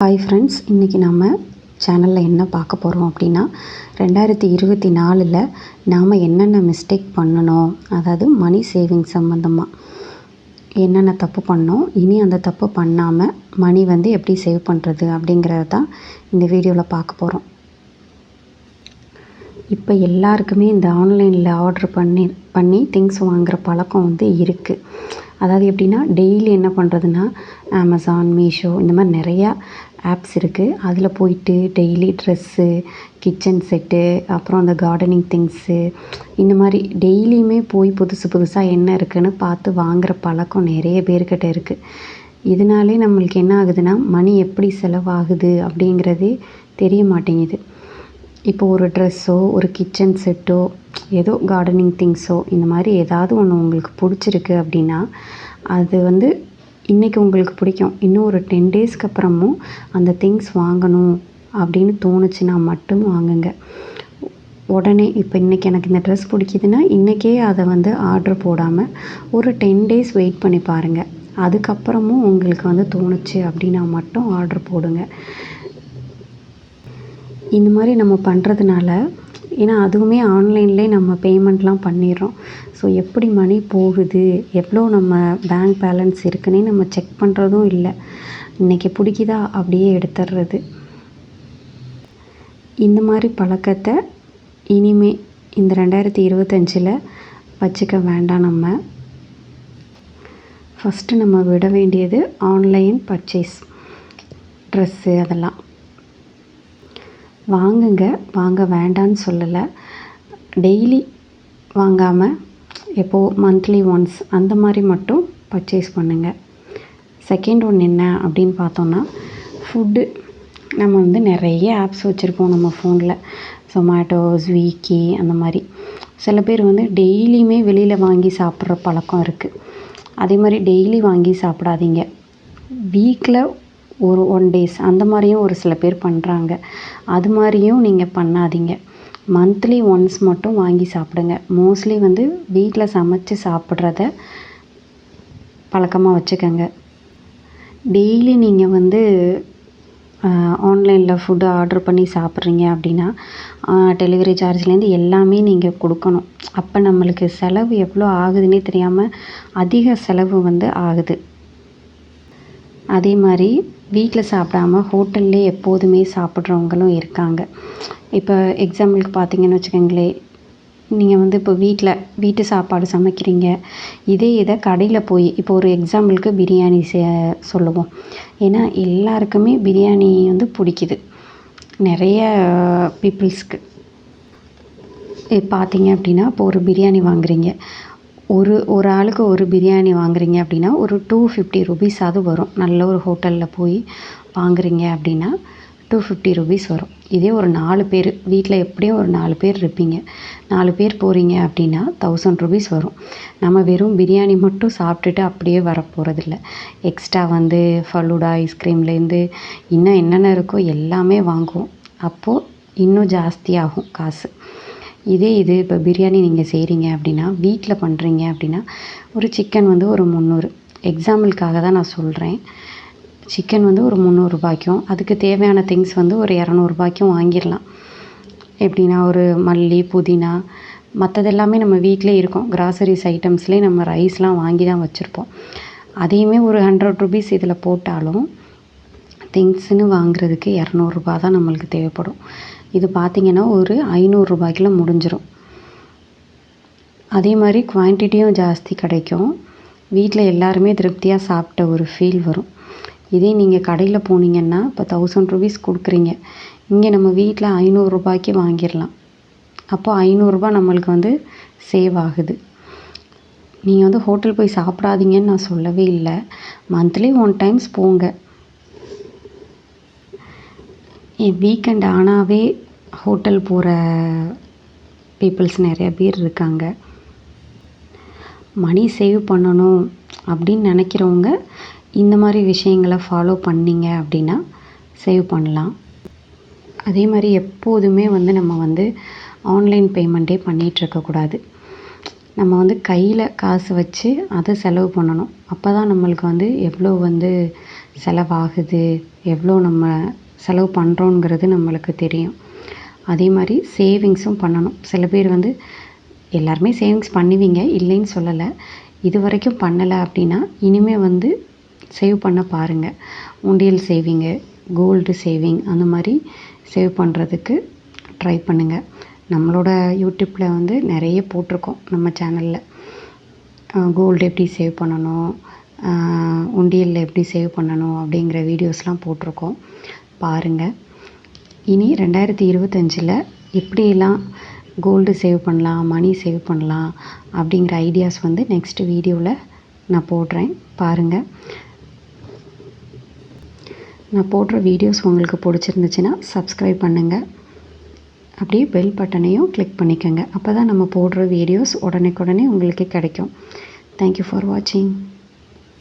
Hi friends, இன்றைக்கி நம்ம சேனலில் என்ன பார்க்க போகிறோம் அப்படின்னா 2024 நாம் என்னென்ன மிஸ்டேக் பண்ணணும், அதாவது மணி சேவிங் சம்மந்தமாக என்னென்ன தப்பு பண்ணோம், இனி அந்த தப்பு பண்ணாமல் மணி எப்படி சேவ் பண்ணுறது அப்படிங்கிறது தான் இந்த வீடியோவில் பார்க்க போகிறோம். இப்போ எல்லாருக்குமே இந்த ஆன்லைனில் ஆர்டர் பண்ணி திங்ஸ் வாங்குகிற பழக்கம் இருக்குது. அதாவது எப்படின்னா, டெய்லி என்ன பண்ணுறதுன்னா, அமேசான், மீஷோ இந்த மாதிரி நிறையா ஆப்ஸ் இருக்குது. அதில் போயிட்டு டெய்லி ட்ரெஸ்ஸு, கிச்சன் செட்டு, அப்புறம் அந்த கார்டனிங் திங்ஸு, இந்த மாதிரி டெய்லியுமே போய் புதுசு புதுசாக என்ன இருக்குதுன்னு பார்த்து வாங்குகிற பழக்கம் நிறைய பேர்கிட்ட இருக்குது. இதனாலே நம்மளுக்கு என்ன ஆகுதுன்னா, மணி எப்படி செலவாகுது அப்படிங்கிறதே தெரிய மாட்டேங்குது. இப்போ ஒரு ட்ரெஸ்ஸோ, ஒரு கிச்சன் செட்டோ, ஏதோ கார்டனிங் திங்ஸோ, இந்த மாதிரி ஏதாவது ஒன்று உங்களுக்கு பிடிச்சிருக்கு அப்படின்னா, அது இன்றைக்கி உங்களுக்கு பிடிக்கும். இன்னும் ஒரு 10 டேஸ்க்கு அப்புறமும் அந்த திங்ஸ் வாங்கணும் அப்படின்னு தோணுச்சுன்னா மட்டும் வாங்குங்க. உடனே இப்போ இன்றைக்கி எனக்கு இந்த ட்ரெஸ் பிடிக்குதுன்னா இன்றைக்கே அதை ஆர்டர் போடாமல் ஒரு 10 டேஸ் வெயிட் பண்ணி பாருங்கள். அதுக்கப்புறமும் உங்களுக்கு தோணுச்சு அப்படின்னா மட்டும் ஆர்டர் போடுங்க. இந்த மாதிரி நம்ம பண்ணுறதுனால, ஏன்னா அதுவுமே ஆன்லைன்லேயே நம்ம பேமெண்ட்லாம் பண்ணிடுறோம். ஸோ எப்படி மணி போகுது, எவ்வளோ நம்ம பேங்க் பேலன்ஸ் இருக்குன்னே நம்ம செக் பண்ணுறதும் இல்லை. இன்றைக்கி பிடிக்குதா அப்படியே எடுத்துடுறது. இந்த மாதிரி பழக்கத்தை இனிமே இந்த 2025 வச்சுக்க வேண்டாம். நம்ம ஃபஸ்ட்டு நம்ம விட வேண்டியது ஆன்லைன் பர்ச்சேஸ், ட்ரெஸ்ஸு அதெல்லாம் வாங்குங்க, வாங்க வேண்டான்னு சொல்லலை. டெய்லி வாங்காமல் எப்போது மந்த்லி ஒன்ஸ் அந்த மாதிரி மட்டும் பர்ச்சேஸ் பண்ணுங்கள். செகண்ட் ஒன் என்ன அப்படின்னு பார்த்தோன்னா, ஃபுட்டு. நம்ம நிறைய ஆப்ஸ் வச்சுருப்போம் நம்ம ஃபோனில், சொமேட்டோ, ஸ்விக்கி அந்த மாதிரி. சில பேர் டெய்லியுமே வெளியில் வாங்கி சாப்பிட்ற பழக்கம் இருக்குது. அதே மாதிரி டெய்லி வாங்கி சாப்பிடாதீங்க. வீக்கில் ஒரு 1 டேஸ் அந்த மாதிரியும் ஒரு சில பேர் பண்ணுறாங்க. அது மாதிரியும் நீங்கள் பண்ணாதீங்க. மந்த்லி ஒன்ஸ் மட்டும் வாங்கி சாப்பிடுங்க. மோஸ்ட்லி வீட்டில் சமைச்சு சாப்பிட்றத பழக்கமாக வச்சுக்கோங்க. டெய்லி நீங்கள் ஆன்லைனில் ஃபுட்டு ஆர்டர் பண்ணி சாப்பிட்றீங்க அப்படின்னா, டெலிவரி சார்ஜ்லேருந்து எல்லாமே நீங்கள் கொடுக்கணும். அப்போ நம்மளுக்கு செலவு எவ்வளோ ஆகுதுன்னே தெரியாமல் அதிக செலவு ஆகுது. அதே மாதிரி வீட்டில் சாப்பிடாம ஹோட்டல்லே எப்போதுமே சாப்பிட்றவங்களும் இருக்காங்க. இப்போ எக்ஸாம்பிளுக்கு பார்த்தீங்கன்னு வச்சுக்கோங்களேன், நீங்கள் இப்போ வீட்டு சாப்பாடு சமைக்கிறீங்க. இதை கடையில் போய், இப்போ ஒரு எக்ஸாம்பிளுக்கு பிரியாணி சொல்லுவோம். ஏன்னா எல்லாருக்குமே பிரியாணி பிடிக்குது, நிறைய பீப்புள்ஸ்க்கு. பார்த்தீங்க அப்படின்னா, இப்போ ஒரு பிரியாணி வாங்குறீங்க, ஒரு ஆளுக்கு ஒரு பிரியாணி வாங்குறீங்க அப்படின்னா ஒரு 250 ருபீஸாவது வரும். நல்ல ஒரு ஹோட்டலில் போய் வாங்குறீங்க அப்படின்னா 250 ருபீஸ் வரும். இதே ஒரு 4 பேர் வீட்டில் எப்படியும் ஒரு 4 பேர் இருப்பீங்க, 4 பேர் போகிறீங்க அப்படின்னா 1000 ருபீஸ் வரும். நம்ம வெறும் பிரியாணி மட்டும் சாப்பிட்டுட்டு அப்படியே வரப்போகிறதில்ல. எக்ஸ்ட்ரா ஃபலூடா, ஐஸ்கிரீம்லேருந்து இன்னும் என்னென்ன இருக்கோ எல்லாமே வாங்குவோம். அப்போது இன்னும் ஜாஸ்தியாகும் காசு. இது இப்போ பிரியாணி நீங்கள் செய்கிறீங்க அப்படின்னா, வீட்டில் பண்ணுறீங்க அப்படின்னா, ஒரு சிக்கன் ஒரு 300, எக்ஸாம்பிளுக்காக தான் நான் சொல்கிறேன். சிக்கன் ஒரு 300 ரூபாய்க்கும், அதுக்கு தேவையான திங்ஸ் ஒரு 200 ரூபாய்க்கும் வாங்கிடலாம். எப்படின்னா, ஒரு மல்லி, புதினா, மற்றது எல்லாமே நம்ம வீட்டிலே இருக்கும். கிராசரிஸ் ஐட்டம்ஸ்லேயே நம்ம ரைஸ்லாம் வாங்கி தான் வச்சுருப்போம். அதையுமே ஒரு 100 ருபீஸ் இதில் போட்டாலும் திங்ஸ்ன்னு வாங்குறதுக்கு 200 ரூபா தான் நம்மளுக்கு தேவைப்படும். இது பார்த்திங்கன்னா ஒரு 500 ரூபாய்க்குள்ள முடிஞ்சிடும். அதே மாதிரி குவான்டிட்டியும் ஜாஸ்தி கிடைக்கும். வீட்டில் எல்லாருமே திருப்தியாக சாப்பிட்ட ஒரு ஃபீல் வரும். இதே நீங்கள் கடையில் போனீங்கன்னா, இப்போ 1000 ருபீஸ் கொடுக்குறீங்க, இங்கே நம்ம வீட்டில் 500 ரூபாய்க்கு வாங்கிடலாம். அப்போது 500 ரூபா நம்மளுக்கு சேவ் ஆகுது. நீங்கள் ஹோட்டல் போய் சாப்பிடாதீங்கன்னு நான் சொல்லவே இல்லை. மந்த்லி 1 டைம்ஸ் போங்க. வீக்கெண்ட் ஆனாவே ஹோட்டல் போகிற பீப்புள்ஸ் நிறைய பேர் இருக்காங்க. மணி சேவ் பண்ணணும் அப்படின்னு நினைக்கிறவங்க இந்த மாதிரி விஷயங்களை ஃபாலோ பண்ணிங்க அப்படின்னா சேவ் பண்ணலாம். அதே மாதிரி எப்போதுமே நம்ம ஆன்லைன் பேமெண்ட்டே பண்ணிகிட்ருக்கக்கூடாது. நம்ம கையில் காசு வச்சு அதை செலவு பண்ணணும். அப்போ தான் நம்மளுக்கு எவ்வளோ செலவாகுது, எவ்வளோ நம்ம செலவு பண்ணுறோங்கிறது நம்மளுக்கு தெரியும். அதே மாதிரி சேவிங்ஸும் பண்ணணும். சில பேர் வந்து எல்லாருமே சேவிங்ஸ் பண்ணுவீங்க, இல்லைன்னு சொல்லலை. இது வரைக்கும் பண்ணலை அப்படின்னா இனிமேல் வந்து சேவ் பண்ண பாருங்கள். உண்டியல் சேவிங்கு, கோல்டு சேவிங் அந்த மாதிரி சேவ் பண்ணுறதுக்கு ட்ரை பண்ணுங்கள். நம்மளோட யூடியூப்பில் வந்து நிறைய போட்டிருக்கோம் நம்ம சேனலில். கோல்டு எப்படி சேவ் பண்ணணும், உண்டியலில் எப்படி சேவ் பண்ணணும் அப்படிங்கிற வீடியோஸ்லாம் போட்டிருக்கோம், பாருங்கள். இனி 2025 எப்படியெல்லாம் கோல்டு சேவ் பண்ணலாம், மணி சேவ் பண்ணலாம் அப்படிங்கிற ஐடியாஸ் வந்து நெக்ஸ்ட் வீடியோவில் நான் போடுறேன், பாருங்கள். நான் போடுற வீடியோஸ் உங்களுக்கு பிடிச்சிருந்துச்சுன்னா சப்ஸ்கிரைப் பண்ணுங்கள். அப்படியே பெல் பட்டனையும் கிளிக் பண்ணிக்கோங்க. அப்போ தான் நம்ம போடுற வீடியோஸ் உடனே உங்களுக்கு கிடைக்கும். தேங்க்யூ ஃபார் வாட்சிங்.